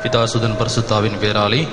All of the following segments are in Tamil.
பிதா சுதன் பரிசுத்தாவின் பேராலே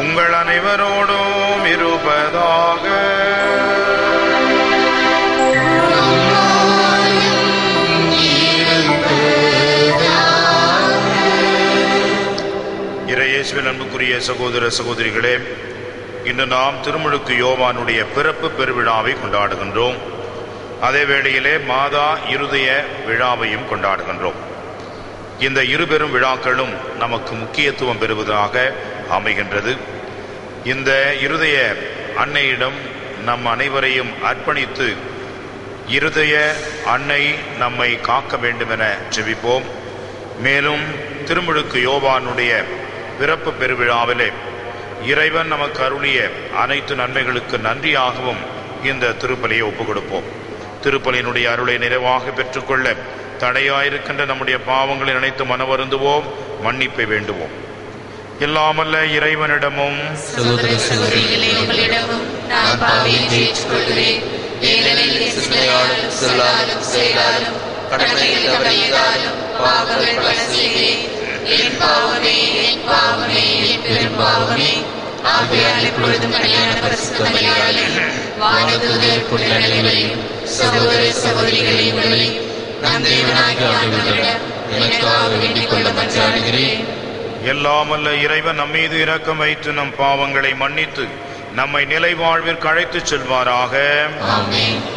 உங்கள் அனைவரோடும் இருப்பதாக. இறையேசுவில் அன்புக்குரிய சகோதர சகோதரிகளே, இன்று நாம் திருமுழுக்கு யோவானுடைய பிறப்பு பெருவிழாவை கொண்டாடுகின்றோம். அதே வேளையிலே மாதா இருதய விழாவையும் கொண்டாடுகின்றோம். இந்த இருபெரும் விழாக்களும் நமக்கு முக்கியத்துவம் பெறுவதாக அமைகின்றது. இந்த இருதய அன்னையிடம் நம் அனைவரையும் அர்ப்பணித்து இருதய அன்னை நம்மை காக்க வேண்டும் என ஜெபிப்போம். மேலும் திருமுழுக்கு யோவானுடைய பிறப்பு பெருவிழாவிலே இறைவன் நமக்கு அருளிய அனைத்து நன்மைகளுக்கு நன்றியாகவும் இந்த திருப்பலியை ஒப்புக் கொடுப்போம். திருப்பலியினுடைய அருளை நிறைவாக பெற்றுக்கொள்ள தடையாயிருக்கின்ற நம்முடைய பாவங்களை நினைத்து மனவருந்துவோம், மன்னிப்பை வேண்டுவோம். எல்லாமல்ல இறைவனிடமும் எல்லாமல்ல இறைவன் நம்மீது இரக்கம் வைத்து நம் பாவங்களை மன்னித்து நம்மை நிலை வாழ்விற்கு அழைத்து செல்வாராக. ஆமென்.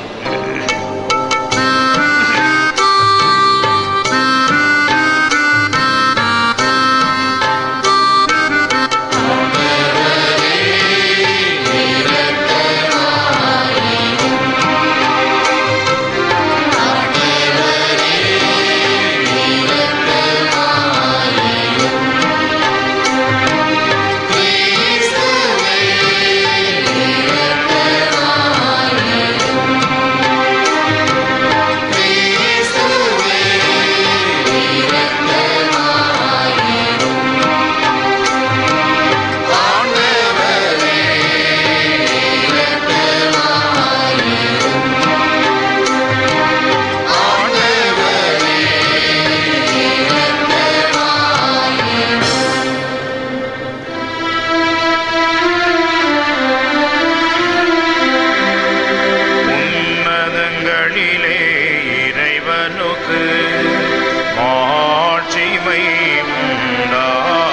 மாட்சிமை உண்டாக.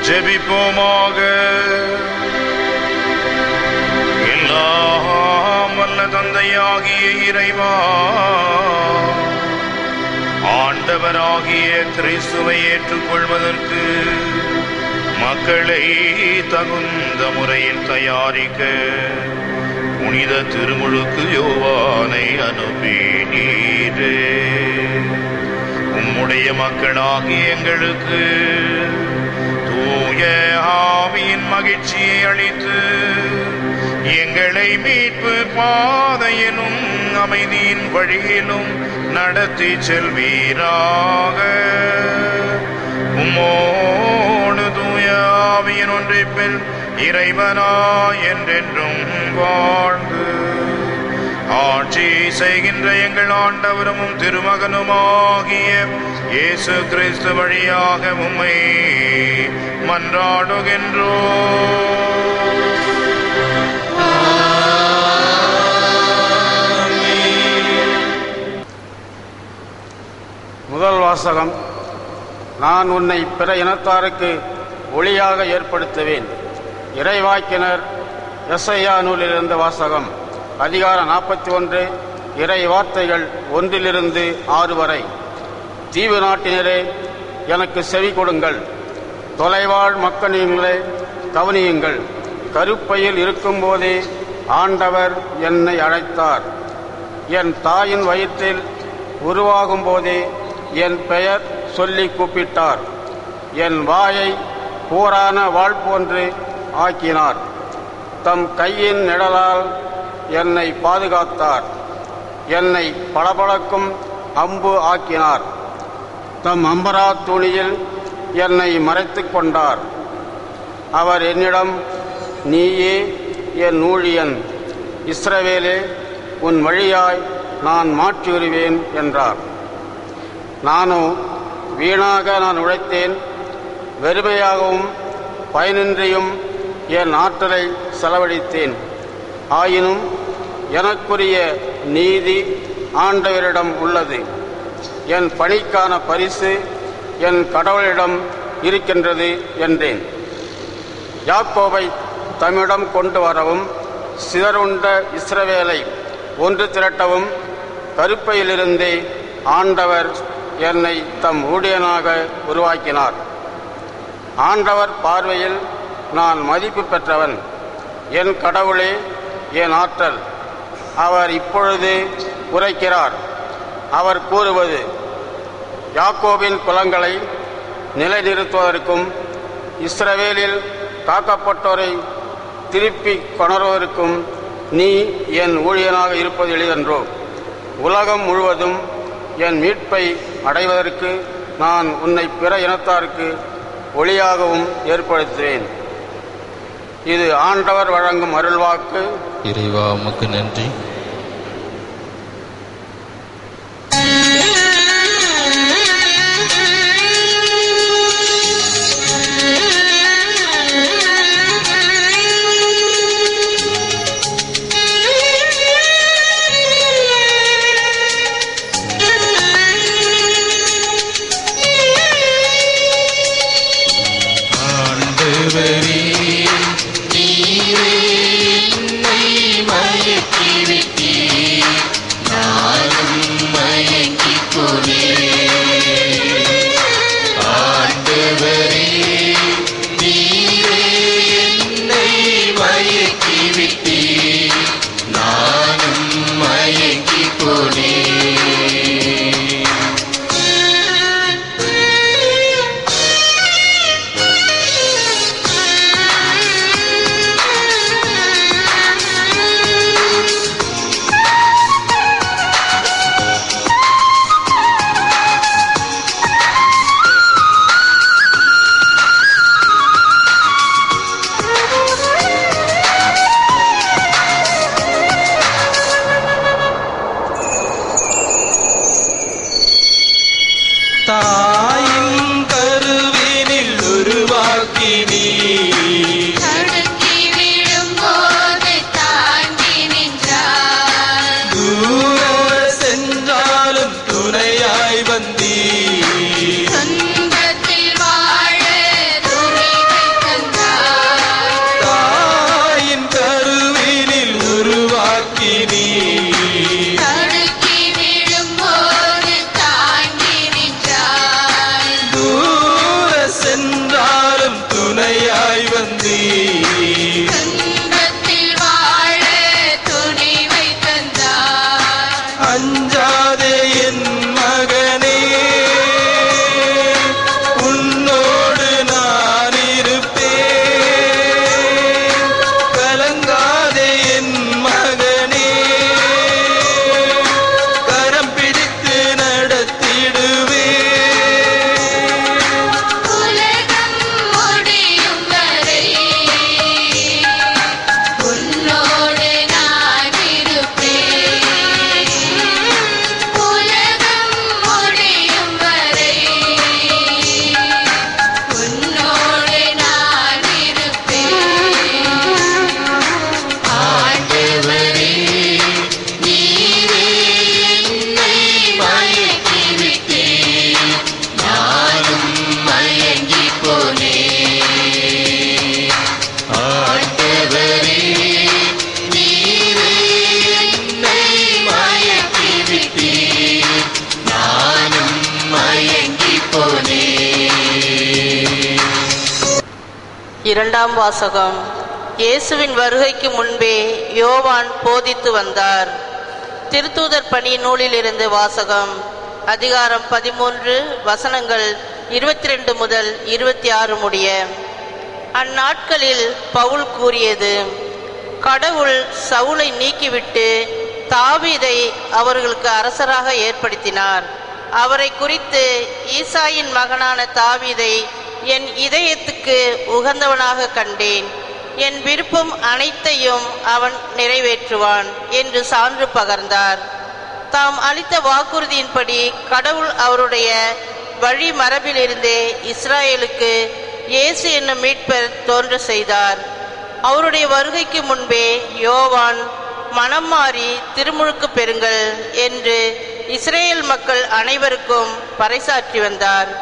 ஜெபிப்போமாக. எல்லாம் வல்ல தந்தையாகிய இறைவா, ஆண்டவராகிய கிறிஸ்துவை ஏற்றுக்கொள்வதற்கு மக்களை தகுந்த முறையில் தயாரிக்க புனித திருமுழுக்கு யோவானை அனுப்பினீரே. உம்முடைய மக்களாகிய எங்களுக்கு தூய ஆவியின் மகிழ்ச்சியை அளித்து எங்களை மீட்பு பாதையிலும் அமைதியின் வழியிலும் நடத்தி செல்வீராக. உம்மோடு தூய ஆவியின் ஒன்றிப்பில் இறைவனாய் என்றென்றும் வாழ்ந்து ஆட்சி செய்கின்ற எங்கள் ஆண்டவரும் திருமகனுமாகிய இயேசு கிறிஸ்து வழியாக உம்மை மன்றாடுகின்றோம். முதல் வாசகம். நான் உன்னை பிற இனத்தாருக்கு ஒளியாக ஏற்படுத்துவேன். இறைவாக்கினர் எசையா நூலிலிருந்து வாசகம். அதிகாரம் 41, இறை வார்த்தைகள் 1-6 வரை. தீவு நாட்டினரே, எனக்கு செவி கொடுங்கள். தொலைவாழ் மக்களே, கவனியுங்கள். கருப்பையில் இருக்கும்போதே ஆண்டவர் என்னை அழைத்தார். என் தாயின் வயிற்றில் உருவாகும் போதே என் பெயர் சொல்லி கூப்பிட்டார். என் வாயை போரான வாள் போன்று ஆக்கினார். தம் கையின் நிழலால் என்னை பாதுகாத்தார். என்னை பளபளக்கும் அம்பு ஆக்கினார். தம் அம்பரா துணியில் என்னை மறைத்துக் கொண்டார். அவர் என்னிடம், நீயே என் ஊழியன், இஸ்ரவேலே, உன் வழியாய் நான் மாற்றியுறுவேன் என்றார். நானோ வீணாக நான் உழைத்தேன், வெறுமையாகவும் பயனின்றியும் என் ஆற்றலை செலவழித்தேன். ஆயினும் எனக்குரிய நீதி ஆண்டவரிடம் உள்ளது. என் பணிக்கான பரிசு என் கடவுளிடம் இருக்கின்றது என்றேன். யாக்கோபை தம்மிடம் கொண்டு வரவும், சிதறுண்ட இஸ்ரவேலை ஒன்று திரட்டவும் கருப்பையிலிருந்தே ஆண்டவர் என்னை தம் ஊழியனாக உருவாக்கினார். ஆண்டவர் பார்வையில் நான் மதிப்பு பெற்றவன். என் கடவுளே, என் ஆற்றல். அவர் இப்பொழுது உரைக்கிறார். அவர் கூறுவது, யாக்கோபின் குலங்களை நிலைநிறுத்துவதற்கும் இஸ்ரவேலில் காக்கப்பட்டோரை திருப்பி கொணர்வதற்கும் நீ என் ஊழியனாக இருப்பது எளிதன்றோ? உலகம் முழுவதும் என் மீட்பை அடைவதற்கு நான் உன்னை பிற இனத்தாருக்கு ஒளியாகவும் ஏற்படுத்துவேன். இது ஆண்டவர் வழங்கும் அருள்வாக்கு. இறைவா, உமக்கு நன்றி. இரண்டாம் வாசகம். இயேசுவின் வருகைக்கு முன்பே யோவான் போதித்து வந்தார். திருத்தூதர் பணி நூலிலிருந்து வாசகம். அதிகாரம் 13, வசனங்கள் 22 முதல் 26 முடிய. அந்நாட்களில் பவுல் கூறியது: கடவுள் சவுலை நீக்கிவிட்டு தாவீதை அவர்களுக்கு அரசராக ஏற்படுத்தினார். அவரை குறித்து ஈசாயின் மகனான தாவீதை என் இதயத்துக்கு உகந்தவனாக கண்டேன், என் விருப்பம் அனைத்தையும் அவன் நிறைவேற்றுவான் என்று சான்று பகர்ந்தார். தாம் அளித்த வாக்குறுதியின்படி கடவுள் அவருடைய வழி மரபிலிருந்தே இஸ்ராயேலுக்கு இயேசு என்னும் மீட்பர் தோன்ற செய்தார். அவருடைய வருகைக்கு முன்பே யோவான் மனம் மாறி திருமுழுக்கு பெறுங்கள் என்று இஸ்ரேல் மக்கள் அனைவருக்கும் பறைசாற்றி வந்தார்.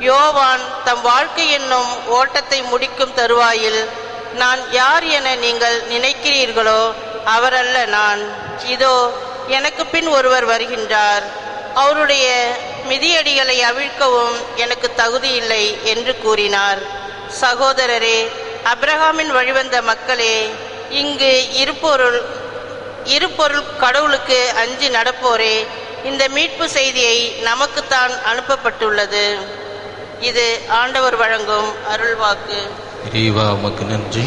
யோவான் தம் வாழ்க்கை என்னும் ஓட்டத்தை முடிக்கும் தருவாயில், நான் யார் என நீங்கள் நினைக்கிறீர்களோ அவரல்ல நான், இதோ எனக்கு பின் ஒருவர் வருகின்றார், அவருடைய மிதியடிகளை அவிழ்க்கவும் எனக்கு தகுதியில்லை என்று கூறினார். சகோதரரே, அப்ரஹாமின் வழிவந்த மக்களே, இங்கு இருபொருள் கடவுளுக்கு அஞ்சி நடப்போரே, இந்த மீட்பு செய்தியை நமக்குத்தான் அனுப்பப்பட்டுள்ளது. இது ஆண்டவர் வழங்கும் அருள்வாக்கு. இறைவா உமக்கு நன்றி.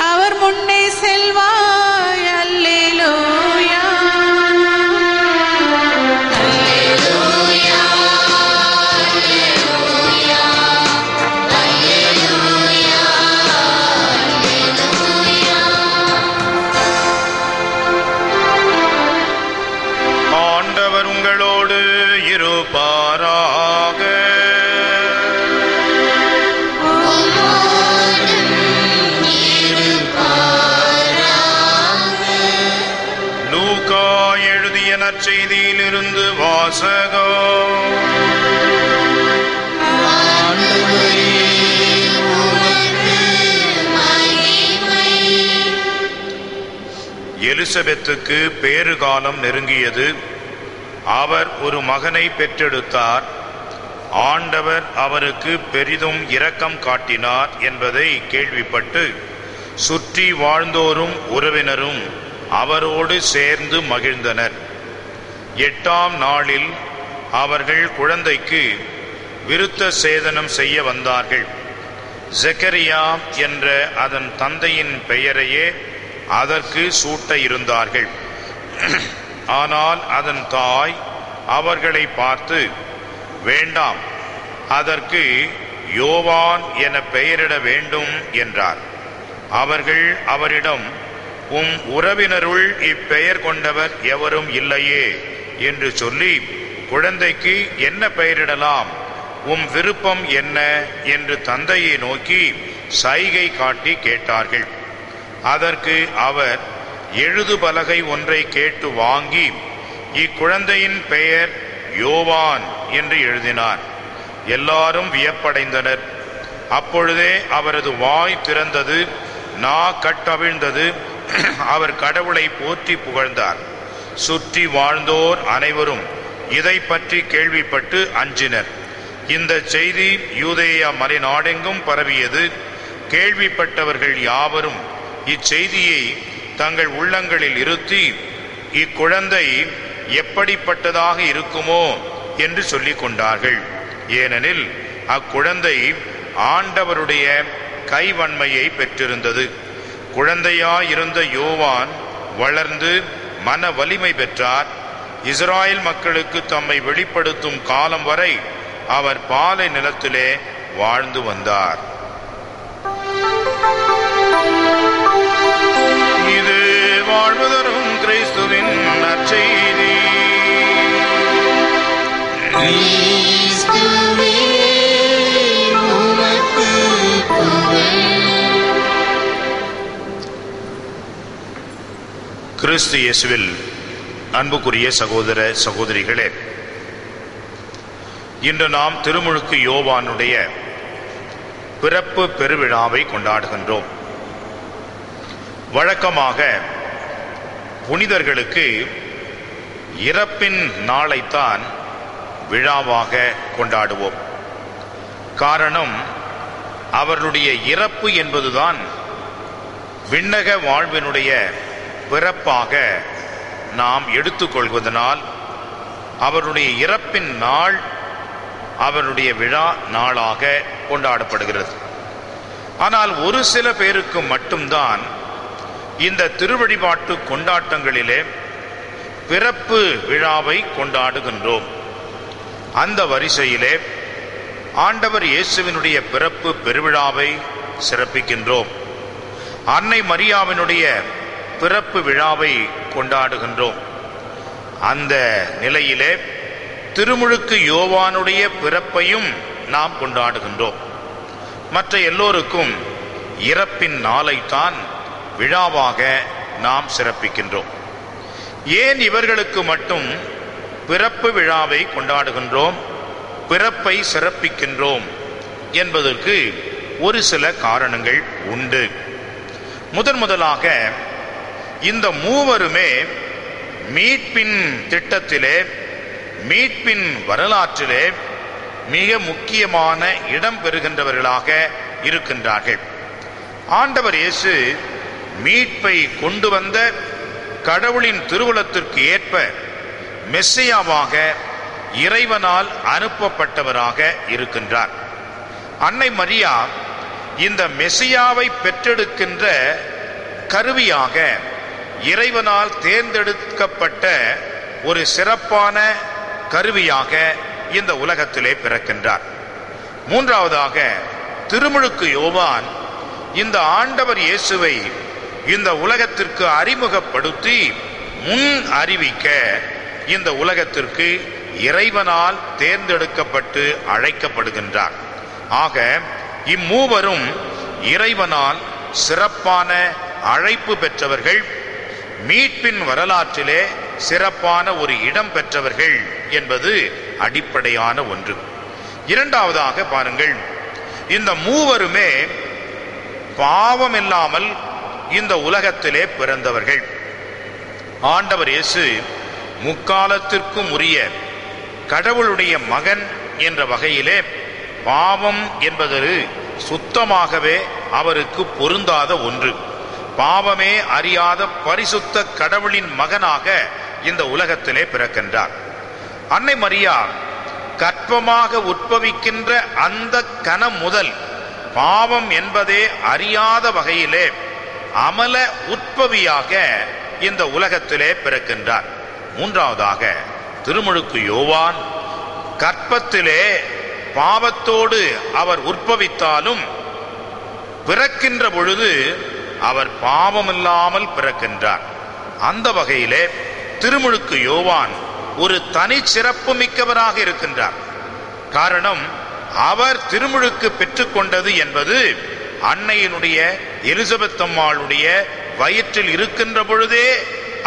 அவர் முன்னே செல்வாய். அல்லேலூயா, அல்லேலூயா, அல்லேலூயா, அல்லேலூயா, அல்லேலூயா. ஆண்டவர் உங்களோடு இருப்பாராக. நற்செய்தியிலிருந்து வாசகம். எலிசபெத்துக்கு பேறுகாலம் நெருங்கியது. அவர் ஒரு மகனை பெற்றெடுத்தார். ஆண்டவர் அவருக்கு பெரிதும் இரக்கம் காட்டினார் என்பதை கேள்விப்பட்டு சுற்றி வாழ்ந்தோரும் உறவினரும் அவரோடு சேர்ந்து மகிழ்ந்தனர். 8ஆம் நாளில் அவர்கள் குழந்தைக்கு விருத்த சேதனம் செய்ய வந்தார்கள். ஜெகரியா என்ற அதன் தந்தையின் பெயரையே அதற்கு சூட்ட இருந்தார்கள். ஆனால் அதன் தாய் அவர்களை பார்த்து, வேண்டாம், அதற்கு யோவான் என பெயரிட வேண்டும் என்றார். அவர்கள் அவரிடம், உம் உறவினருள் இப்பெயர் கொண்டவர் எவரும் இல்லையே என்று சொல்லி, குழந்தைக்கு என்ன பெயரிடலாம், உம் விருப்பம் என்ன என்று தந்தையை நோக்கி சைகை காட்டி கேட்டார்கள். அதற்கு அவர் எழுது பலகை ஒன்றை கேட்டு வாங்கி இக்குழந்தையின் பெயர் யோவான் என்று எழுதினார். எல்லாரும் வியப்படைந்தனர். அப்பொழுதே அவரது வாய் திறந்தது, நா கட்டவிழ்ந்தது. அவர் கடவுளை போற்றி புகழ்ந்தார். சுற்றி வாழ்ந்தோர் அனைவரும் இதை பற்றி கேள்விப்பட்டு அஞ்சினர். இந்த செய்தி யூதேயா மலைநாடெங்கும் பரவியது. கேள்விப்பட்டவர்கள் யாவரும் இச்செய்தியை தங்கள் உள்ளங்களில் இருத்தி, இக்குழந்தை எப்படிப்பட்டதாக இருக்குமோ என்று சொல்லிக் கொண்டார்கள். ஏனெனில் அக்குழந்தை ஆண்டவருடைய கைவன்மையை பெற்றிருந்தது. குழந்தையாயிருந்த யோவான் வளர்ந்து மன வலிமை பெற்றார். இஸ்ராயேல் மக்களுக்கு தம்மை வெளிப்படுத்தும் காலம் வரை அவர் பாலை நிலத்திலே வாழ்ந்து வந்தார். இது வாழ்வு தரும் கிறிஸ்துவின் நற்செய்தி. கிறிஸ்து இயேசுவில் அன்புக்குரிய சகோதர சகோதரிகளே, இன்று நாம் திருமுழுக்கு யோவானுடைய பிறப்பு பெருவிழாவை கொண்டாடுகின்றோம். வழக்கமாக புனிதர்களுக்கு இறப்பின் நாளைத்தான் விழாவாக கொண்டாடுவோம். காரணம், அவர்களுடைய இறப்பு என்பதுதான் விண்ணக வாழ்வினுடைய பிறப்பாக நாம் எடுத்துக்கொள்வதனால் அவருடைய இறப்பின் நாள் அவருடைய விழா நாளாக கொண்டாடப்படுகிறது. ஆனால் ஒரு சில பேருக்கு மட்டும்தான் இந்த திருவழிபாட்டு கொண்டாட்டங்களிலே பிறப்பு விழாவை கொண்டாடுகின்றோம். அந்த வரிசையிலே ஆண்டவர் இயேசுவினுடைய பிறப்பு பெருவிழாவை சிறப்பிக்கின்றோம். அன்னை மரியாவினுடைய பிறப்பு விழாவை கொண்டாடுகின்றோம். அந்த நிலையிலே திருமுழுக்கு யோவானுடைய பிறப்பையும் நாம் கொண்டாடுகின்றோம். மற்ற எல்லோருக்கும் இறப்பின் நாளைத்தான் விழாவாக நாம் சிறப்பிக்கின்றோம். ஏன் இவர்களுக்கு மட்டும் பிறப்பு விழாவை கொண்டாடுகின்றோம், பிறப்பை சிறப்பிக்கின்றோம் என்பதற்கு ஒரு சில காரணங்கள் உண்டு. முதலாக இந்த மூவருமே மீட்பின் திட்டத்திலே, மீட்பின் வரலாற்றிலே மிக முக்கியமான இடம் பெறுகின்றவர்களாக இருக்கின்றார்கள். ஆண்டவர் இயேசு மீட்பை கொண்டு வந்த கடவுளின் திருவுளத்திற்கு ஏற்ப மெஸ்ஸியாவாக இறைவனால் அனுப்பப்பட்டவராக இருக்கின்றார். அன்னை மரியா இந்த மெஸ்ஸியாவை பெற்றெடுக்கின்ற கருவியாக இறைவனால் தேர்ந்தெடுக்கப்பட்ட ஒரு சிறப்பான கருவியாக இந்த உலகத்திலே பிறக்கின்றார். மூன்றாவதாக திருமுழுக்கு யோவான் இந்த ஆண்டவர் இயேசுவை இந்த உலகத்திற்கு அறிமுகப்படுத்தி முன் அறிவிக்க இந்த உலகத்திற்கு இறைவனால் தேர்ந்தெடுக்கப்பட்டு அழைக்கப்படுகின்றார். ஆக இம்மூவரும் இறைவனால் சிறப்பான அழைப்பு பெற்றவர்கள், மீட்பின் வரலாற்றிலே சிறப்பான ஒரு இடம் பெற்றவர்கள் என்பது அடிப்படையான ஒன்று. இரண்டாவதாக பாருங்கள், இந்த மூவருமே பாவம் இல்லாமல் இந்த உலகத்திலே பிறந்தவர்கள். ஆண்டவர் இயேசு முக்காலத்திற்கும் உரிய கடவுளுடைய மகன் என்ற வகையிலே பாவம் என்பது சுத்தமாகவே அவருக்கு பொருந்தாத ஒன்று. பாவமே அறியாத பரிசுத்த கடவுளின் மகனாக இந்த உலகத்திலே பிறக்கின்றார். அன்னை மரியா கற்பமாக உட்பவிக்கின்ற அந்த கணம் முதல் பாவம் என்பதே அறியாத வகையிலே அமல உட்பவியாக இந்த உலகத்திலே பிறக்கின்றார். மூன்றாவதாக திருமுழுக்கு யோவான் கற்பத்திலே பாவத்தோடு அவர் உற்பவித்தாலும் பிறக்கின்ற பொழுது அவர் பாவமில்லாமல் பிறக்கின்றார். அந்த வகையிலே திருமுழுக்கு யோவான் ஒரு தனி சிறப்பு மிக்கவராக இருக்கின்றார். காரணம், அவர் திருமுழுக்கு பெற்றுக்கொண்டது என்பது அன்னையினுடைய எலிசபெத் அம்மாளுடைய வயிற்றில் இருக்கின்ற பொழுதே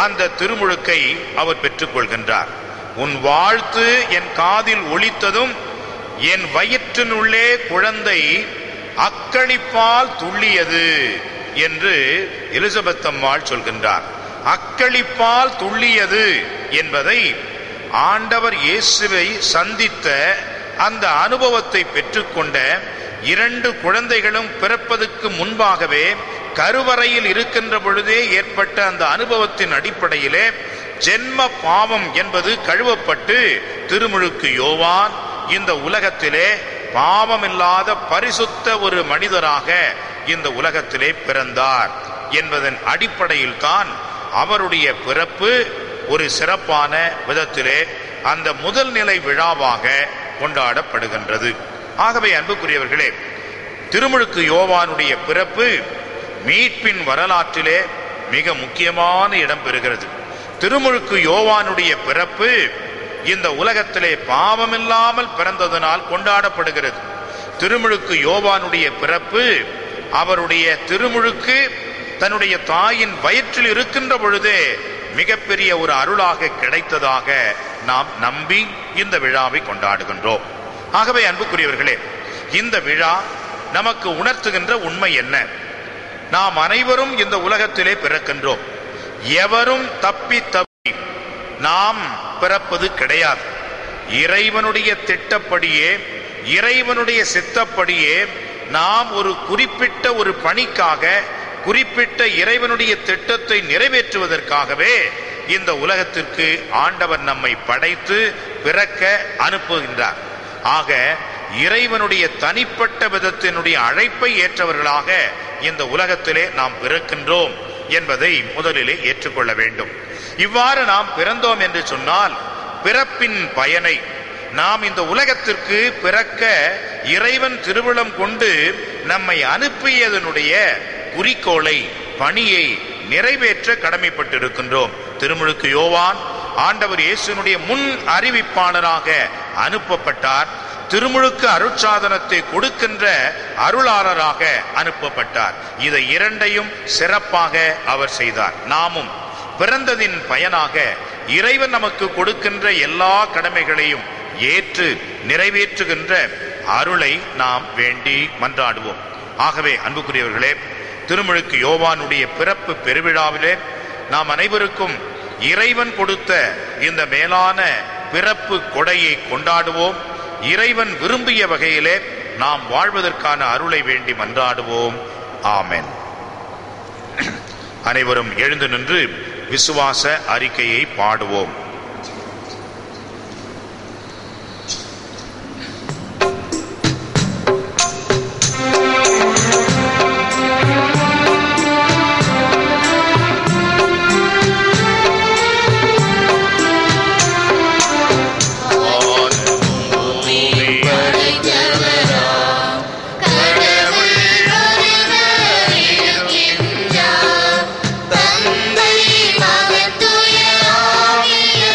அந்த திருமுழுக்கை அவர் பெற்றுக்கொள்கின்றார். உன் வாழ்த்து என் காதில் ஒலித்ததும் என் வயிற்றினுள்ளே குழந்தை அக்களிப்பால் துள்ளியது என்று எலிசபெத் அம்மாள் சொல்கின்றார். அக்களிப்பால் துள்ளியது என்பதை ஆண்டவர் இயேசுவை சந்தித்த அந்த அனுபவத்தை பெற்றுக்கொண்ட இரண்டு குழந்தைகளும் பிறப்பதற்கு முன்பாகவே கருவறையில் இருக்கின்ற பொழுதே ஏற்பட்ட அந்த அனுபவத்தின் அடிப்படையிலே ஜென்ம பாவம் என்பது கழுவப்பட்டு திருமுழுக்கு யோவான் இந்த உலகத்திலே பாவமில்லாத பரிசுத்த ஒரு மனிதராக இந்த உலகத்திலே பிறந்தார் என்பதன் அடிப்படையில் தான் அவருடைய பிறப்பு ஒரு சிறப்பான விதத்திலே அந்த முதல் நிலை விழாவாக கொண்டாடப்படுகின்றது. ஆகவே அன்புக்குரியவர்களே, திருமுழுக்கு யோவானுடைய பிறப்பு மீட்பின் வரலாற்றிலே மிக முக்கியமான இடம் பெறுகிறது. திருமுழுக்கு யோவானுடைய பிறப்பு இந்த உலகத்திலே பாவமில்லாமல் பிறந்ததனால் கொண்டாடப்படுகிறது. திருமுழுக்கு யோவானுடைய பிறப்பு அவருடைய திருமுழுக்கு தன்னுடைய தாயின் வயிற்றில் இருக்கின்ற பொழுதே மிகப்பெரிய ஒரு அருளாக கிடைத்ததாக நாம் நம்பி இந்த விழாவை கொண்டாடுகின்றோம். ஆகவே அன்புக்குரியவர்களே, இந்த விழா நமக்கு உணர்த்துகின்ற உண்மை என்ன? நாம் அனைவரும் இந்த உலகத்திலே பிறக்கின்றோம். எவரும் தப்பி நாம் பிறப்பது கிடையாது. இறைவனுடைய திட்டப்படியே, இறைவனுடைய சித்தப்படியே நாம் ஒரு குறிப்பிட்ட ஒரு பணிக்காக, குறிப்பிட்ட இறைவனுடைய திட்டத்தை நிறைவேற்றுவதற்காகவே இந்த உலகத்திற்கு ஆண்டவர் நம்மை படைத்து பிறக்க அனுப்புகின்றார். ஆக இறைவனுடைய தனிப்பட்ட விதத்தினுடைய அழைப்பை ஏற்றவர்களாக இந்த உலகத்திலே நாம் பிறக்கின்றோம் என்பதை முதலிலே ஏற்றுக்கொள்ள வேண்டும். இவ்வாறு நாம் பிறந்தோம் என்று சொன்னால் பிறப்பின் பயனை, நாம் இந்த உலகத்திற்கு பிறக்க இறைவன் திருவுளம் கொண்டு நம்மை அனுப்பியதனுடைய குறிக்கோளை, பணியை நிறைவேற்ற கடமைப்பட்டிருக்கின்றோம். திருமுழுக்கு யோவான் ஆண்டவர் இயேசுனுடைய முன் அறிவிப்பாளராக அனுப்பப்பட்டார். திருமுழுக்கு அருட்சாதனத்தை கொடுக்கின்ற அருளாளராக அனுப்பப்பட்டார். இதை இரண்டையும் சிறப்பாக அவர் செய்தார். நாமும் பிறந்ததின் பயனாக இறைவன் நமக்கு கொடுக்கின்ற எல்லா கடமைகளையும் ஏற்று நிறைவேற்றுகின்ற அருளை நாம் வேண்டி மன்றாடுவோம். ஆகவே அன்புக்குரியவர்களே, திருமுழுக்கு யோவானுடைய பிறப்பு பெருவிழாவிலே நாம் அனைவருக்கும் இறைவன் கொடுத்த இந்த மேலான பிறப்பு கொடையை கொண்டாடுவோம். இறைவன் விரும்பிய வகையிலே நாம் வாழ்வதற்கான அருளை வேண்டி மன்றாடுவோம். ஆமென். அனைவரும் எழுந்து நின்று விசுவாச அறிக்கையை பாடுவோம். தந்தை மகன் தூய ஆவியார்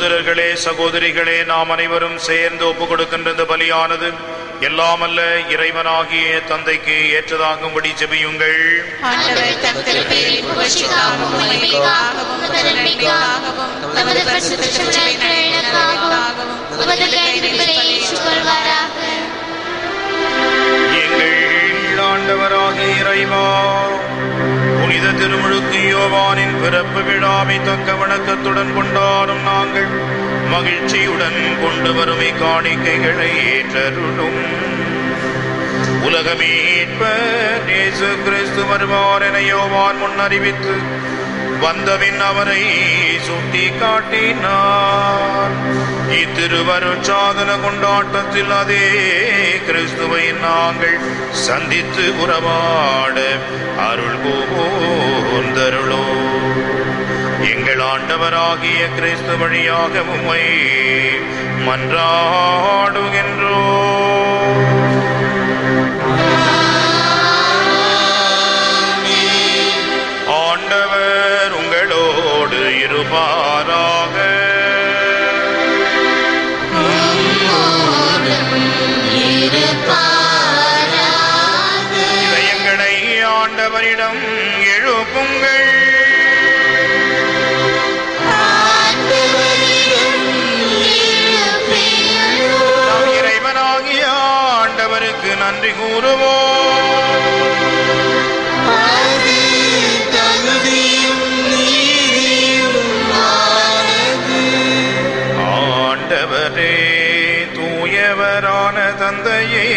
சகோதரர்களே சகோதரிகளே, நாம் அனைவரும் சேர்ந்து ஒப்புக் கொடுக்கின்ற இந்த பலியானது எல்லாமல்ல இறைவனாகிய தந்தைக்கு ஏற்றதாகும்படி ஜெபியுங்கள். ஆண்டவர் தம் திருப்பெயரின் புகழ்ச்சிக்காகவும் மகிமைக்காகவும் நன்மைக்காகவும் தமது பரிசுத்த சபையினருக்காகவும் உமது கைவிடுதலை ஏற்றுக்கொள்வாராக. எங்கள் ஆண்டவராகிய இறைவா, புனித திருமுழுக்கு யோவானின் பிறப்பு விழாவை தக்க வணக்கத்துடன் கொண்டாடும் நாங்கள் மகிழ்ச்சியுடன் கொண்டு வரும் காணிக்கைகளை ஏற்றருளும். உலக மீட்பர் இயேசு கிறிஸ்து வருவார் என யோவான் முன்னறிவித்து வந்தபின் அவரை சுட்டி காட்டினார். இத்திருவருட்சாதன கொண்டாட்டத்தில் அதே கிறிஸ்துவை நாங்கள் சந்தித்து உறவாட அருள் கூர்ந்தருளோ. எங்கள் ஆண்டவராகிய கிறிஸ்து வழியாக உம்மை மன்றாடுகின்றோம். ஆண்டவர் உங்களோடு இருப்பாராக. இதயங்களை ஆண்டவரிடம் எழுப்புங்கள். நாம் இறைவனாகிய ஆண்டவருக்கு நன்றி கூறுவோம். ஆண்டவரே, தூயவரான தந்தையே,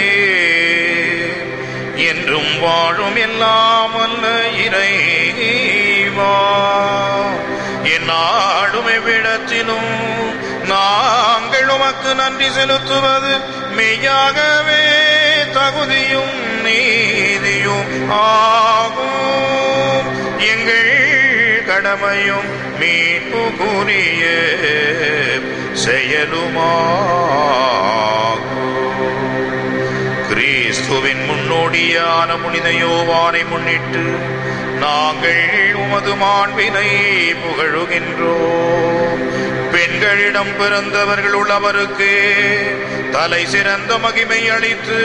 என்றும் வாழும் எல்லாம் வல்ல இறைவா, எந்நாளும் எவ்விடத்திலும் நாங்கள் உமக்கு நன்றி செலுத்துவது மெய்யாகவே தகுதியும் நீதியும் ஆகும். எங்கள் கடமையும் மீட்புக்குரிய செயலுமாகும். கிறிஸ்துவின் முன்னோடியான புனித யோவானை முன்னிட்டு நாங்கள் உமது மாண்பினை புகழுகின்றோம். பெண்களிடம் பிறந்தவர்கள் உள்ளவருக்கு தலை சிறந்த மகிமை அளித்து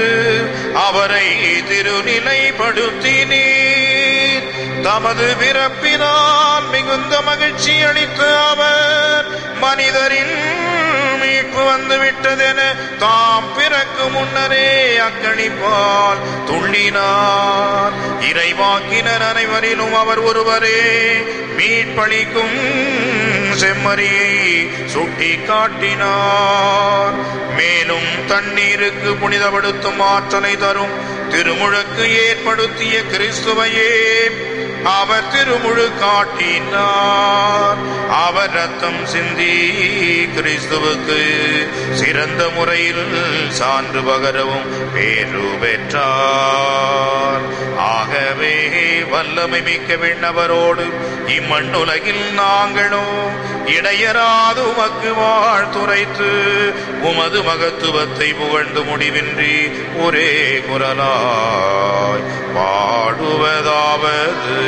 அவரை திருநிலைப்படுத்தினீர். தமது பிறப்பினால் மிகுந்த மகிழ்ச்சி அளித்து அவர் மனிதரின் மீட்பு வந்துவிட்டதென தாம் பிறக்கு முன்னரே அக்களிப்பால் துள்ளினார். இறைவாக்கினர் அனைவரிலும் அவர் ஒருவரே மீட்பளிக்கும் செம்மறியை சுட்டி காட்டினார். மேலும் தண்ணீருக்கு புனிதப்படுத்தும் ஆற்றலை தரும் திருமுழுக்கு ஏற்படுத்திய கிறிஸ்துவையே அவர் திருமுழு காட்டினார். அவர் ரத்தம் சிந்தி கிறிஸ்துவுக்கு சிறந்த முறையில் சான்று பகரவும் பேரு பெற்றார். ஆகவே வல்லமை மிக்க விண்ணவரோடு இம்மண்ணுலகில் நாங்களோ இடையராது உமக்கு வாழ்த்துரைத்து உமது மகத்துவத்தை புகழ்ந்து முடிவின்றி ஒரே குரலாய் பாடுவதாவது: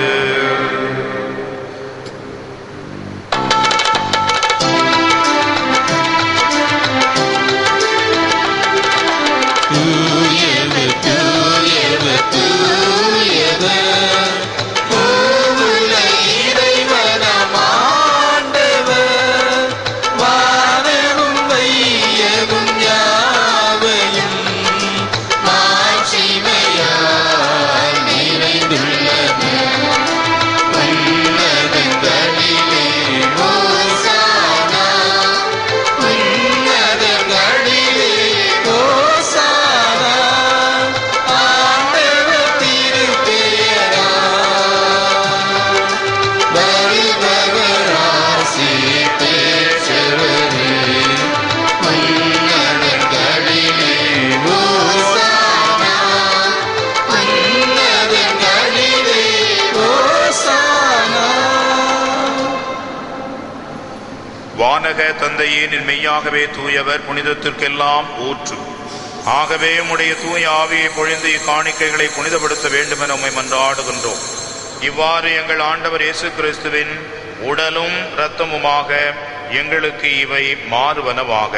தந்தையே, நீர் மெய்யாகவே தூயவர், புனிதத்திற்கெல்லாம் ஊற்று. ஆகவே உம்முடைய தூய ஆவியை பொழிந்து இக்காணிக்கைகளை புனிதப்படுத்த வேண்டும் என உம்மை மன்றாடுகின்றோம். இவ்வாறு எங்கள் ஆண்டவர் இயேசு கிறிஸ்துவின் உடலும் இரத்தமுமாக எங்களுக்கு இவை மாறுவனவாக.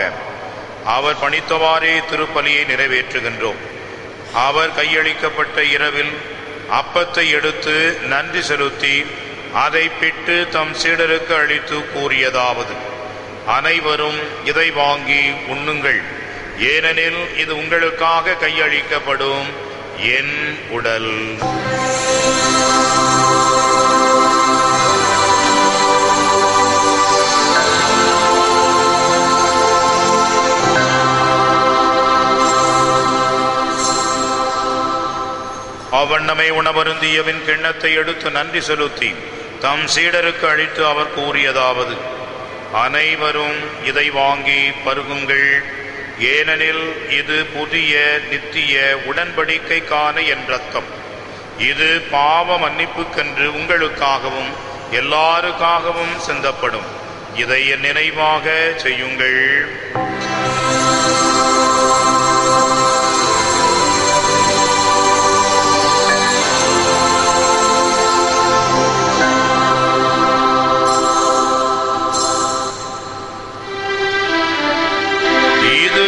அவர் பணித்தவாறே திருப்பலியை நிறைவேற்றுகின்றோம். அவர் கையளிக்கப்பட்ட இரவில் அப்பத்தை எடுத்து நன்றி செலுத்தி அதை பிட்டு தம் சீடருக்கு அளித்து கூறியதாவது: அனைவரும் இதை வாங்கி உண்ணுங்கள், ஏனெனில் இது உங்களுக்காக கையளிக்கப்படும் என் உடல். அவ்வண்ணமே உணவருந்தியவின் கிண்ணத்தை எடுத்து நன்றி செலுத்தி தம் சீடருக்கு அளித்து அவர் கூறியதாவது: அனைவரும் இதை வாங்கி பருகுங்கள், ஏனெனில் இது புதிய நித்திய உடன்படிக்கைக்கான என் இரத்தம். இது பாவ மன்னிப்புக்கென்று உங்களுக்காகவும் எல்லாருக்காகவும் சிந்தப்படும். இதை என் நினைவாக செய்யுங்கள்.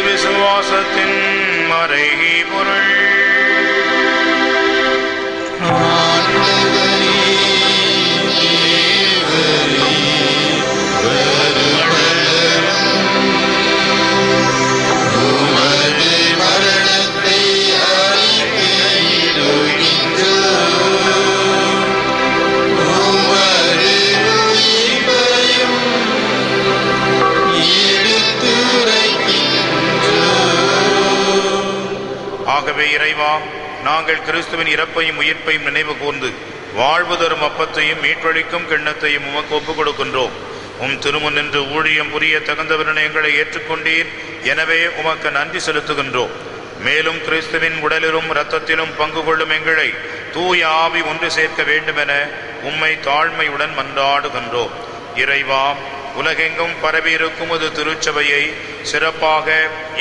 விசுவாசத்தின் மறை பொருள். ஆகவே இறைவா, நாங்கள் கிறிஸ்துவின் இறப்பையும் உயிர்ப்பையும் நினைவு கூர்ந்து வாழ்வு தரும் அப்பத்தையும் மீட்பளிக்கும் கிண்ணத்தையும் உமக்கு ஒப்புக் கொடுக்கின்றோம். உம் திருமுன் நின்று ஊழியம் புரிய தகுந்தவரென எங்களை ஏற்றுக்கொண்டீர். எனவே உமக்கு நன்றி செலுத்துகின்றோம். மேலும் கிறிஸ்துவின் உடலிலும் இரத்தத்திலும் பங்கு கொள்ளும் எங்களை தூய ஆவி ஒன்று சேர்க்க வேண்டுமென உம்மை தாழ்மையுடன் மன்றாடுகின்றோம். இறைவா, உலகெங்கும் பரவியிருக்கும் ஒரு திருச்சபையை சிறப்பாக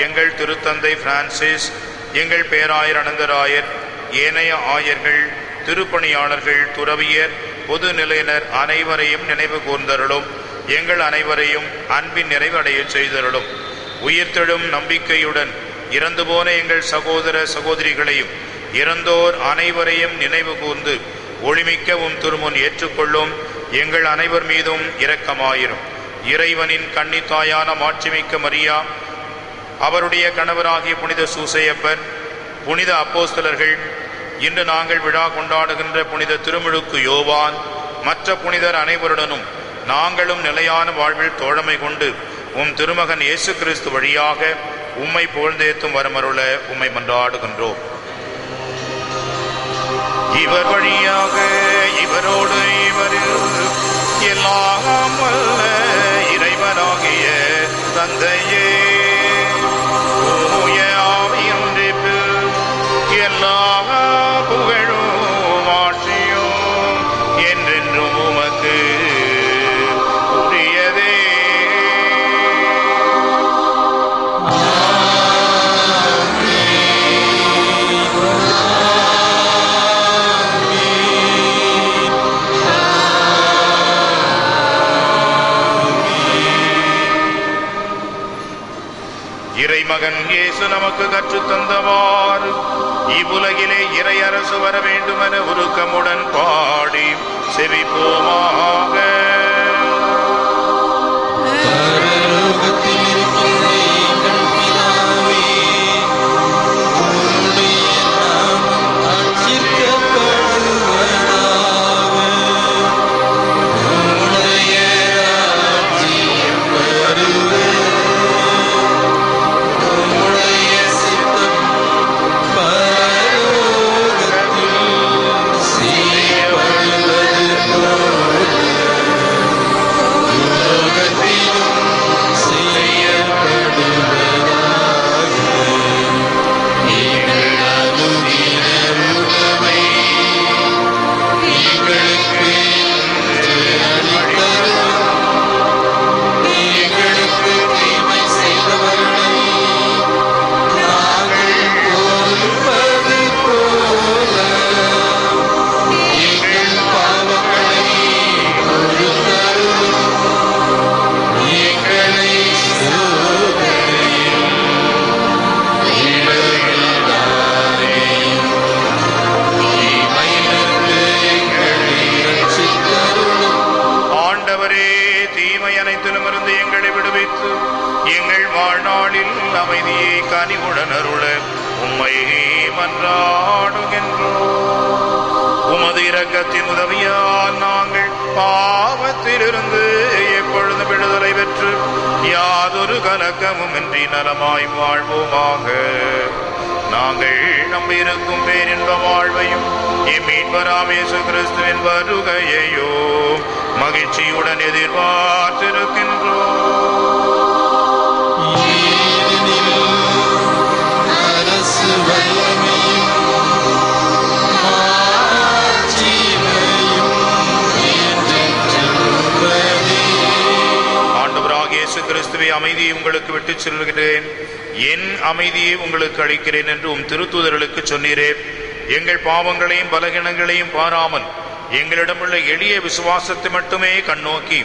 எங்கள் திருத்தந்தை பிரான்சிஸ், எங்கள் பேராயர் அனந்தராயர், ஏனைய ஆயர்கள், திருப்பணியாளர்கள், துறவியர், பொது நிலையினர் அனைவரையும் நினைவு கூர்ந்தருளும். எங்கள் அனைவரையும் அன்பின் நிறைவடைய செய்தருளும். உயிர்த்தெழும் நம்பிக்கையுடன் இறந்து போன எங்கள் சகோதர சகோதரிகளையும் இறந்தோர் அனைவரையும் நினைவு கூர்ந்து ஒளிமிக்க உம் திருமுன் ஏற்றுக்கொள்ளும். எங்கள் அனைவர் மீதும் இரக்கமாயிரும். இறைவனின் கன்னித்தாயான மாட்சிமிக்க மரியா, அவருடைய கணவராகிய புனித சூசையப்பர், புனித அப்போஸ்தலர்கள், இன்று நாங்கள் விழா கொண்டாடுகின்ற புனித திருமுழுக்கு யோவான், மற்ற புனிதர் அனைவருடனும் நாங்களும் நிலையான வாழ்வில் தோழமை கொண்டு உம் திருமகன் இயேசு கிறிஸ்து வழியாக உம்மை புகழ்ந்தேத்தும் வரமருள உம்மை மன்றாடுகின்றோம். இவர் வழியாக இவரோடு இவரில் எல்லாம் வல்ல இறைவனாகிய தந்தையே, எல்லா புகழும் ஆட்சியும் என்றென்றும் உமக்கு உரியதே. இறைமகன் இயேசு நமக்கு கற்றுத்தந்தவாறு இவ்வுலகிலே இறை அரசு வர வேண்டுமென உருக்கமுடன் பாடி செவிப்போமாக. நாளில் அமைதியை கனிவுடன் அருள உம்மை மன்றாடுகின்றோம். உமது இரக்கத்தின் உதவியால் நாங்கள் பாவத்திலிருந்து எப்பொழுது விடுதலை பெற்று யாதொரு கலக்கமும் இன்றி நலமாய் வாழ்வோமாக. நாங்கள் நம்பியிருக்கும் பேரின்ப வாழ்வையும் மீட்பராம் இயேசு கிறிஸ்துவின் வருகையையோ மகிழ்ச்சியுடன் எதிர்பார்த்திருக்கின்றோம். கிறிஸ்துவை அமைதியை உங்களுக்கு விட்டுச் செல்கிறேன், என் அமைதியை உங்களுக்கு அளிக்கிறேன் என்று உம் திருத்தூதர்களுக்கு சொன்னீரே. எங்கள் பாவங்களையும் பலகீனங்களையும் பாராமல் எங்களிடமுள்ள எளிய விசுவாசத்தை மட்டுமே கண்ணோக்கி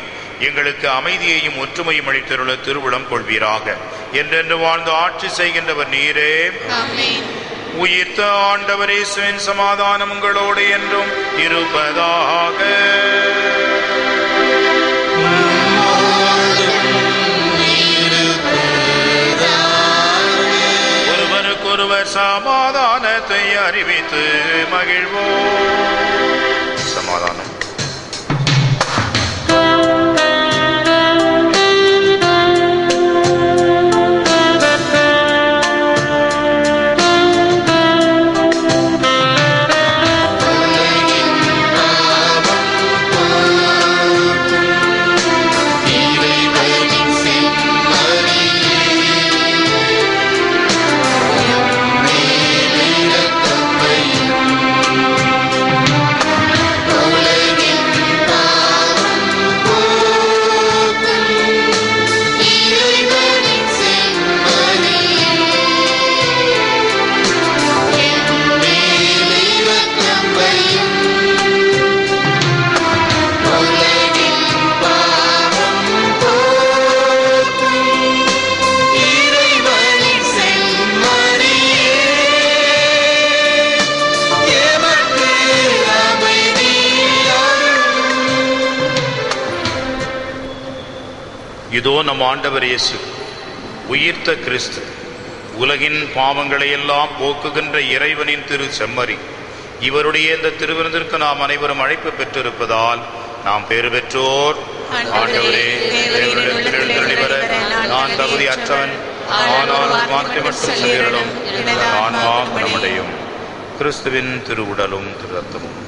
எங்களுக்கு அமைதியையும் ஒற்றுமையும் அளித்தருள திருவுளம் கொள்வீராக. என்றென்று வாழ்ந்து ஆட்சி செய்கின்றவர் நீரே. உயிர்த்த ஆண்டவர் இயேசுவின் சமாதானம் உங்களோடு என்றும் இருப்பதாக. ஒருவர் சமாதானத்தை அறிவித்து மகிழ்வோம். சமாதானம். இதோ நம் ஆண்டவர் இயேசு உயிர்த்த கிறிஸ்து, உலகின் பாவங்களை எல்லாம் போக்குகின்ற இறைவனின் திரு செம்மறி. இவருடைய இந்த திருவிருந்திற்கு நாம் அனைவரும் அழைப்பு பெற்றிருப்பதால் நாம் பேறு பெற்றோர். ஆண்டவரே, நான் தகுதி அற்றவன், ஆனால் வார்த்தை மட்டும் சொல்லிடலும் ஆன்மா குணமடையும். கிறிஸ்துவின் திருவுடலும் திரு ரத்தமும்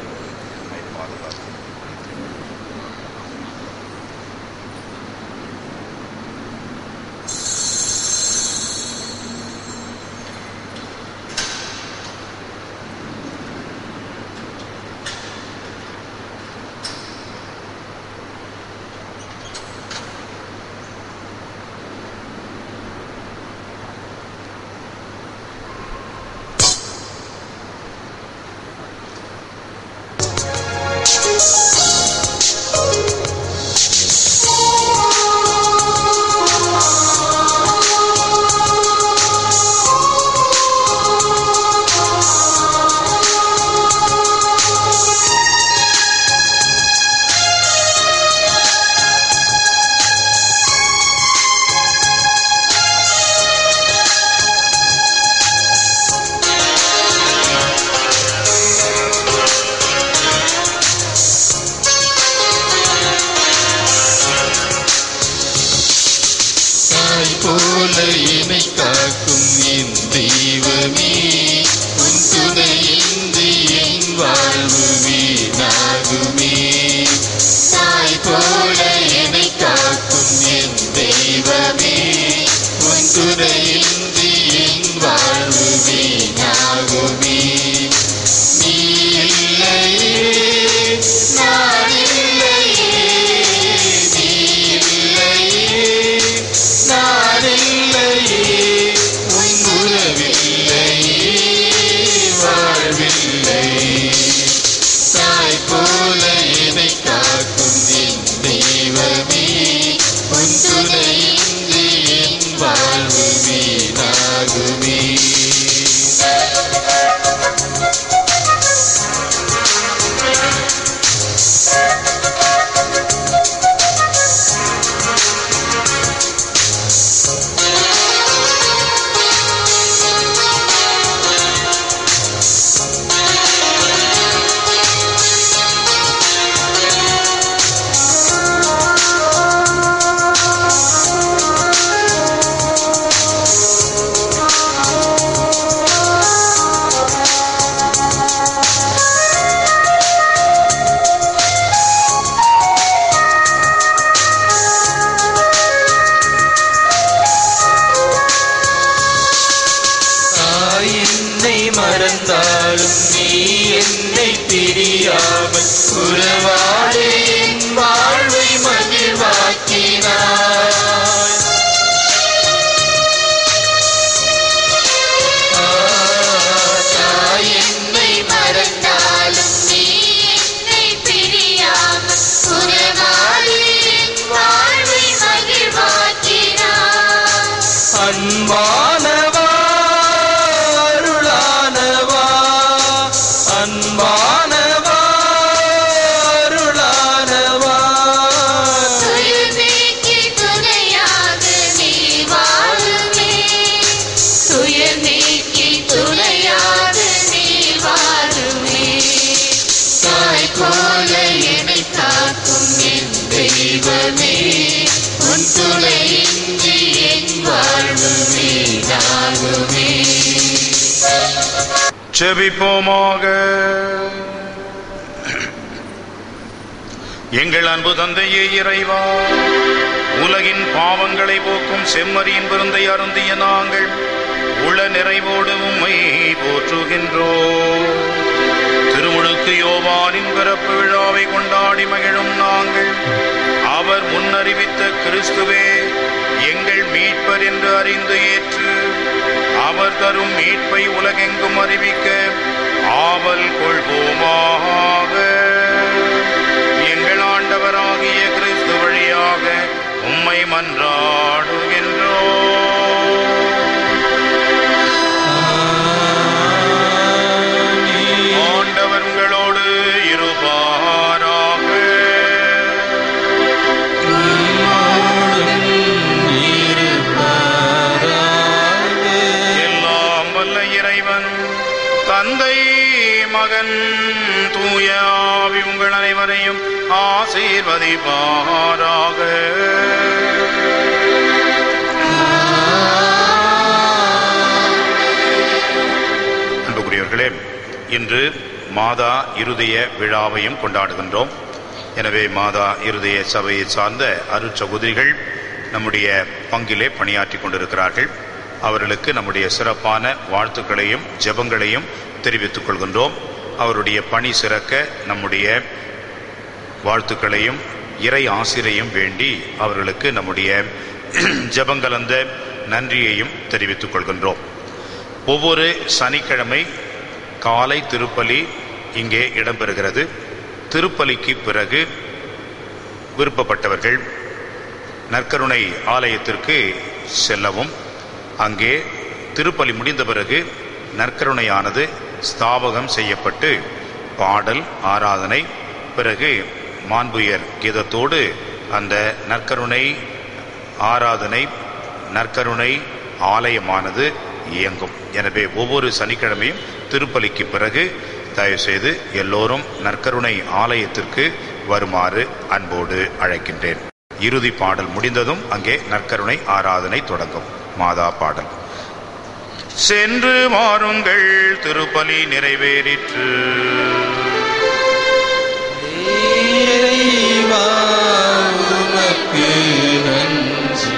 மறந்தாலும் நீ என்னை பிரியாமல் உறவாடி என் வாழ்வை மகிழ்வாக்கினாய். என்னை மறந்தாலும் நீ என்னை பிரியாமல் உறவாடி என் வாழ்வை மகிழ்வாக்கினாய். அன்பானவா அருளானவா, அன்பானவா அருளானவா, துயர் நீக்கி துணையாக நீ வாழுமே, துயர் நீக்கி துணையாக நீ வாழுமே. தாய் போல என்னை காக்கும் என் தெய்வமே, உன் துணையின்றி என் வாழ்வு வீணாகுமே. செபிப்போமாக. எங்கள் அன்பு தந்தையே இறைவா, உலகின் பாவங்களை போக்கும் செம்மறியின் விருந்தை அருந்திய நாங்கள் உள நிறைவோடு உம்மை போற்றுகின்றோம். திருமுழுக்கு யோவானின் பிறப்பு விழாவை கொண்டாடி மகிழும் நாங்கள் அவர் முன்னறிவித்த கிறிஸ்துவே எங்கள் மீட்பர் என்று அறிந்து ஏற்று அவர் தரும் மீட்பை உலகெங்கும் அறிவிக்க ஆவல் கொள்வோமாக. எங்கள் ஆண்டவராகிய கிறிஸ்து வழியாக உம்மை மன்றாடுகின்றோம். ஆண்டவர் உங்களோடு இருப்பாராக. எல்லாம் வல்ல இறைவன் தந்தை மகன் தூய ஆவி உங்கள் அனைவரையும் ஆசீர்வதிப்பாராக. அன்புக்குரியவர்களே, இன்று மாதா இருதய விழாவையும் கொண்டாடுகின்றோம். எனவே மாதா இருதய சபையை சார்ந்த அருட்சகோதரிகள் நம்முடைய பங்கிலே பணியாற்றி கொண்டிருக்கிறார்கள். அவர்களுக்கு நம்முடைய சிறப்பான வாழ்த்துக்களையும் ஜெபங்களையும் தெரிவித்துக் கொள்கின்றோம். அவருடைய பணி சிறக்க நம்முடைய வாழ்த்துக்களையும் இறை ஆசிரையும் வேண்டி அவர்களுக்கு நம்முடைய ஜெபங்கலந்த நன்றியையும் தெரிவித்துக் கொள்கின்றோம். ஒவ்வொரு சனிக்கிழமை காலை திருப்பலி இங்கே இடம்பெறுகிறது. திருப்பலிக்கு பிறகு விருப்பப்பட்டவர்கள் நற்கருணை ஆலயத்திற்கு செல்லவும், அங்கே திருப்பலி முடிந்த பிறகு நற்கருணையானது ஸ்தாபகம் செய்யப்பட்டு பாடல் ஆராதனை, பிறகு மாண்புயர் கீதத்தோடு அந்த நற்கருணை ஆராதனை நற்கருணை ஆலயமானது இயங்கும். எனவே ஒவ்வொரு சனிக்கிழமையும் திருப்பலிக்கு பிறகு தயவுசெய்து எல்லோரும் நற்கருணை ஆலயத்திற்கு வருமாறு அன்போடு அழைக்கின்றேன். இறுதி பாடல் முடிந்ததும் அங்கே நற்கருணை ஆராதனை தொடங்கும். மாதா பாடல். சென்று வாருங்கள், திருப்பலி நிறைவேறிற்று. இறைவா உமக்கு நன்றி.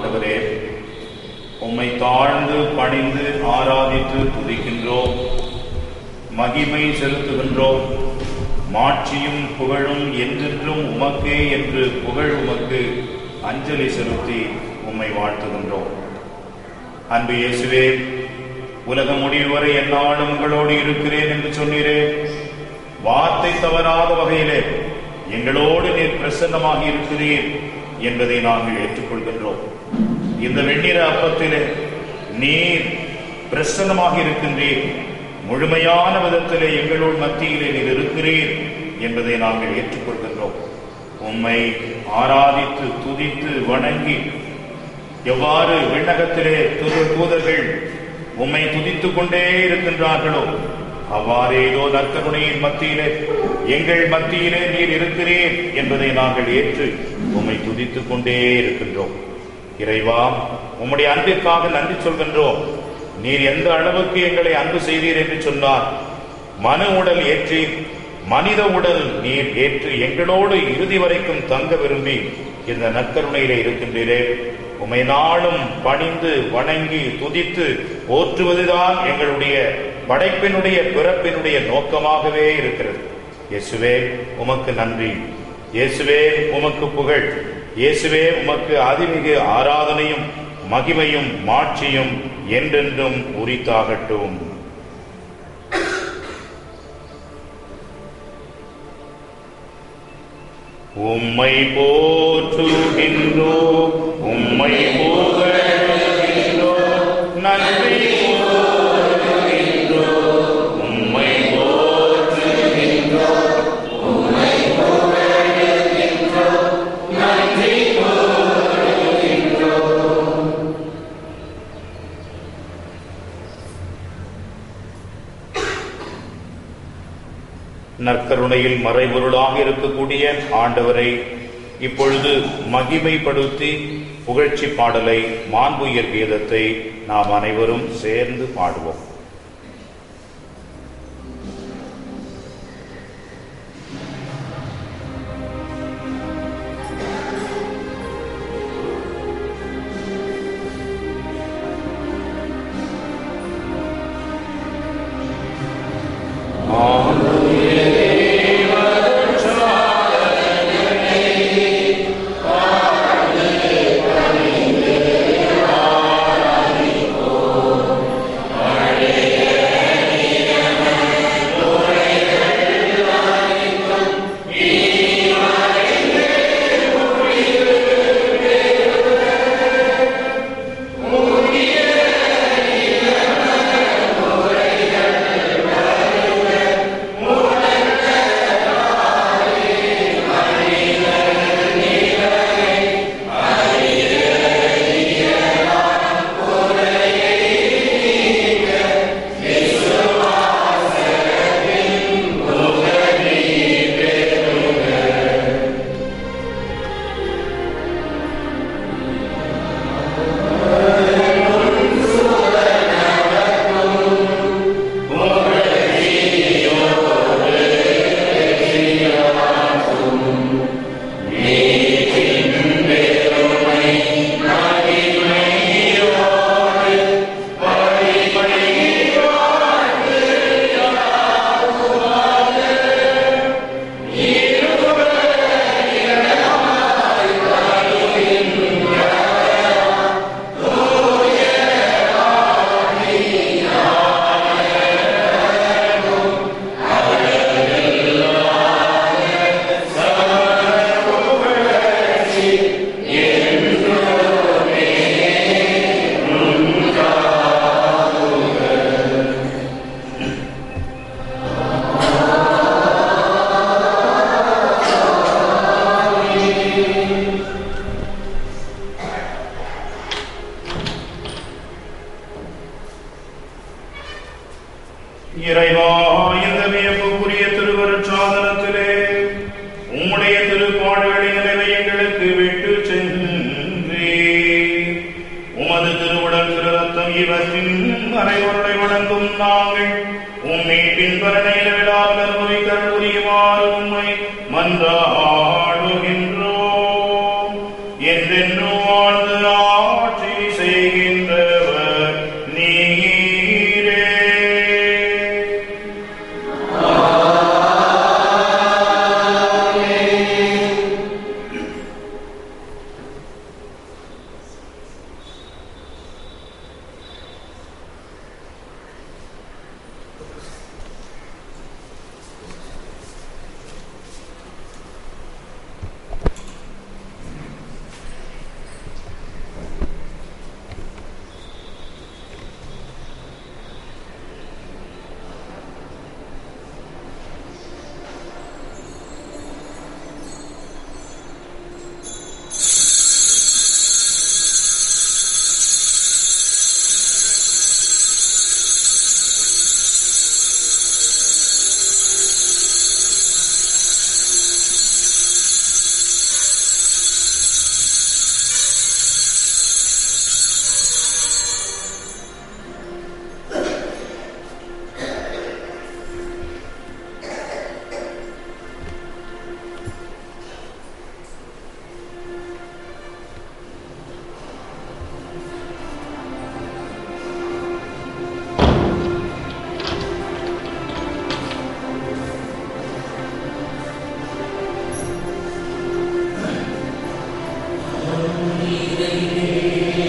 ஆண்டவரே, உம்மை தாழ்ந்து பணிந்து ஆராதித்து துதிக்கின்றோம், மகிமை செலுத்துகின்றோம். மாட்சியும் புகழும் என்றென்றும் உமக்கே என்று புகழ் உமக்கு அஞ்சலி செலுத்தி உம்மை வாழ்த்துகின்றோம். அன்பு இயேசுவே, உலகம் முடிவு வரை எந்நாளும் உங்களோடு இருக்கிறேன் என்று சொன்னீரே. வார்த்தை தவறாத வகையிலே எங்களோடு நீர் பிரசன்னமாக இருக்கிறீர் என்பதை நாங்கள் ஏற்றுக்கொள்கின்றோம். இந்த வெண்ணிற அப்பத்திலே நீர் பிரசன்னமாக இருக்கின்றீர், முழுமையான விதத்திலே எங்களோடு மத்தியிலே நீர் இருக்கிறீர் என்பதை நாங்கள் ஏற்றுக்கொள்கின்றோம். உம்மை ஆராதித்து துதித்து வணங்கி எவ்வாறு விண்ணகத்திலே தூதர்கள் உம்மை துதித்துக் கொண்டே இருக்கின்றார்களோ, அவ்வாறே ஏதோ நற்கருணையின் மத்தியிலே எங்கள் மத்தியிலே நீர் இருக்கிறீர் என்பதை நாங்கள் ஏற்று உம்மை துதித்துக் கொண்டே இருக்கின்றோம். இறைவா, உம்முடைய அன்பிற்காக நன்றி சொல்கின்றோம். நீர் எந்த அளவுக்கு எங்களை அன்பு செய்தீர் என்று சொன்னார். மனு உடல் ஏற்றி மனித உடல் நீர் ஏற்று எங்களோடு இறுதி வரைக்கும் தங்க விரும்பி இந்த நற்கருணையிலே இருக்கின்றீரே. உம்மை நாளும் பணிந்து வணங்கி துதித்து போற்றுவதுதான் எங்களுடைய படைப்பினுடைய பிறப்பினுடைய நோக்கமாகவே இருக்கிறது. இயேசுவே, உமக்கு நன்றி. இயேசுவே, உமக்கு புகழ். இயேசுவே, உமக்கு அதிமிகு ஆராதனையும் மகிமையும் மாட்சியும் என்றென்றும் உரித்தாகட்டும். உம்மை போற்றுகின்றோம், உம்மை புகழ்கின்றோம், நன்றி கூறுகின்றோம். உம்மை போற்றுகின்றோம், உம்மை புகழ்கின்றோம், நன்றி கூறுகின்றோம். நற்கருணையில் மறைபொருளாக இருக்கக்கூடிய ஆண்டவரை இப்பொழுது மகிமைப்படுத்தி புகழ்ச்சி பாடலை மாண்புயர் கீதத்தை நாம் அனைவரும் சேர்ந்து பாடுவோம். இறைவா, இந்த வியப்புக்குரிய திருவருட்சாதனத்திலே உம்முடைய திருப்பாடுகளின் நிலைமை எங்களுக்கு விட்டு சென்றே. உமது திருவுடல் திருரத்தம் இவற்றின் அனைவருடைய வணங்கும் நாங்கள் உம்மை பின்பரணையில விழாவில் அனுபவிக்க புரியுமாறு உம்மை மன்றாடுகின்றோம். என்றென்றும் வாழ்ந்து நீரையே